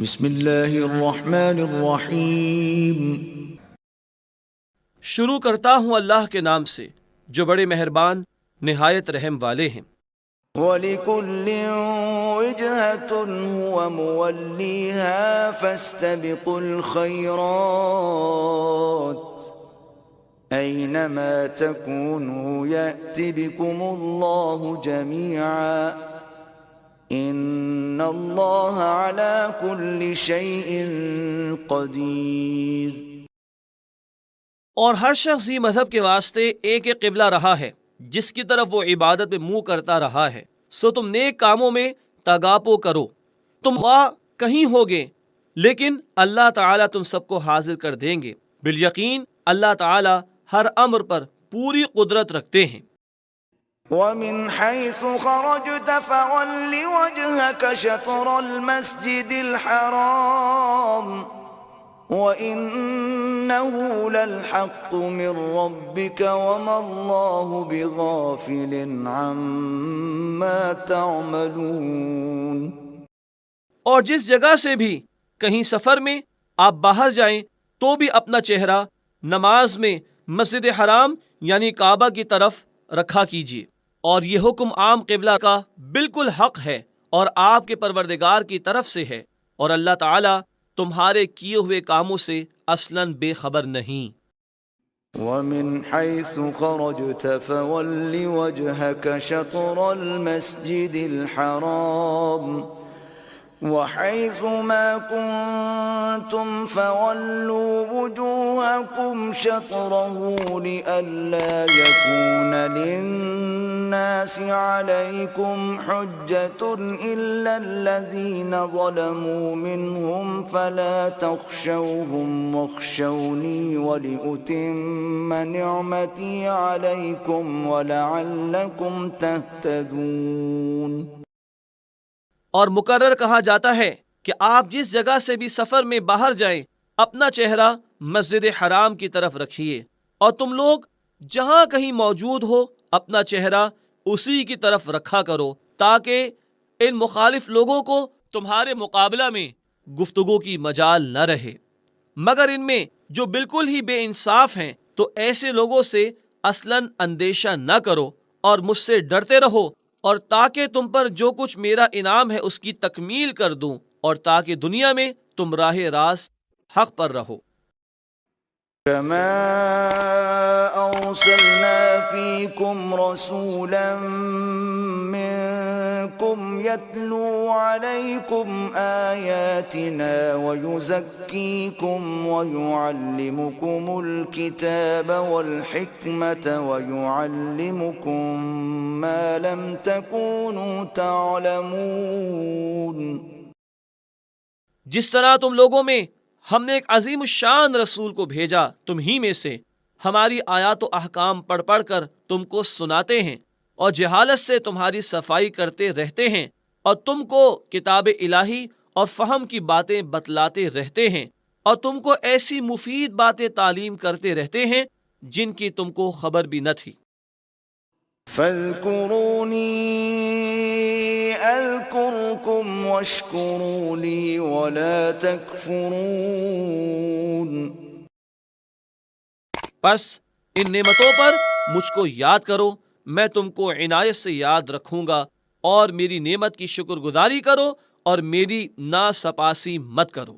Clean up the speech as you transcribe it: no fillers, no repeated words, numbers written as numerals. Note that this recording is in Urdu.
بسم اللہ الرحمن الرحیم۔ شروع کرتا ہوں اللہ کے نام سے جو بڑے مہربان نہایت رحم والے ہیں۔ وَلِكُلٍّ وِجْهَةٌ هُوَ مُوَلِّيهَا فَاسْتَبِقُوا الْخَيْرَاتِ أَيْنَمَا تَكُونُوا يَأْتِ بِكُمُ اللَّهُ جَمِيعًا إِنَّ اللَّهَ عَلَى كُلِّ شَيْءٍ قَدِيرٌ۔ اور ہر شخص ہی مذہب کے واسطے ایک ایک قبلہ رہا ہے جس کی طرف وہ عبادت میں منہ کرتا رہا ہے، سو تم نیک کاموں میں تگاپو کرو، تم خواہ کہیں ہوگے لیکن اللہ تعالیٰ تم سب کو حاضر کر دیں گے۔ بالیقین اللہ تعالیٰ ہر امر پر پوری قدرت رکھتے ہیں۔ وَمِنْ حَيْثُ خَرَجْتَ فَوَلِّ وَجْهَكَ شَطْرَ الْمَسْجِدِ الْحَرَامِ وَإِنَّهُ لَلْحَقُّ مِنْ رَبِّكَ وَمَا اللَّهُ بِغَافِلٍ عَمَّا تَعْمَلُونَ۔ اور جس جگہ سے بھی کہیں سفر میں آپ باہر جائیں تو بھی اپنا چہرہ نماز میں مسجد حرام یعنی کعبہ کی طرف رکھا کیجیے، اور یہ حکم عام قبلہ کا بالکل حق ہے اور آپ کے پروردگار کی طرف سے ہے، اور اللہ تعالیٰ تمہارے کیے ہوئے کاموں سے اصلاً بے خبر نہیں۔ وَمِنْ حَيْثُ خَرَجْتَ فَوَلِّ وَجْهَكَ شَطْرَ الْمَسْجِدِ الْحَرَامِ وَحَيْثُ مَا كُنْتُمْ فَوَلُّوا وُجُوهَكُمْ شَطْرَهُ لِئَلَّا يَكُونَ لِلنَّاسِ عَلَيْكُمْ حُجَّةٌ إِلَّا الَّذِينَ ظَلَمُوا مِنْهُمْ فَلَا تَخْشَوْهُمْ وَاخْشَوْنِي وَلِأُتِمَّ نِعْمَتِي عَلَيْكُمْ وَلَعَلَّكُمْ تَهْتَدُونَ۔ اور مقرر کہا جاتا ہے کہ آپ جس جگہ سے بھی سفر میں باہر جائیں اپنا چہرہ مسجد حرام کی طرف رکھیے، اور تم لوگ جہاں کہیں موجود ہو اپنا چہرہ اسی کی طرف رکھا کرو تاکہ ان مخالف لوگوں کو تمہارے مقابلہ میں گفتگو کی مجال نہ رہے، مگر ان میں جو بالکل ہی بے انصاف ہیں تو ایسے لوگوں سے اصلاً اندیشہ نہ کرو اور مجھ سے ڈرتے رہو، اور تاکہ تم پر جو کچھ میرا انعام ہے اس کی تکمیل کر دوں، اور تاکہ دنیا میں تم راہ راست حق پر رہو۔ كما أرسلنا فيكم رسولا منكم يتلو عليكم آياتنا ويزكيكم ويعلمكم الكتاب والحكمة ويعلمكم ما لم تكونوا تعلمون۔ جس طرح تم لوگوں میں ہم نے ایک عظیم الشان رسول کو بھیجا تم ہی میں سے، ہماری آیات و احکام پڑھ پڑھ کر تم کو سناتے ہیں اور جہالت سے تمہاری صفائی کرتے رہتے ہیں، اور تم کو کتاب الہی اور فہم کی باتیں بتلاتے رہتے ہیں، اور تم کو ایسی مفید باتیں تعلیم کرتے رہتے ہیں جن کی تم کو خبر بھی نہ تھی۔ فاذكروني اذكركم واشكروا لي ولا تكفرون۔ پس ان نعمتوں پر مجھ کو یاد کرو، میں تم کو عنایت سے یاد رکھوں گا، اور میری نعمت کی شکر گزاری کرو اور میری ناسپاسی مت کرو۔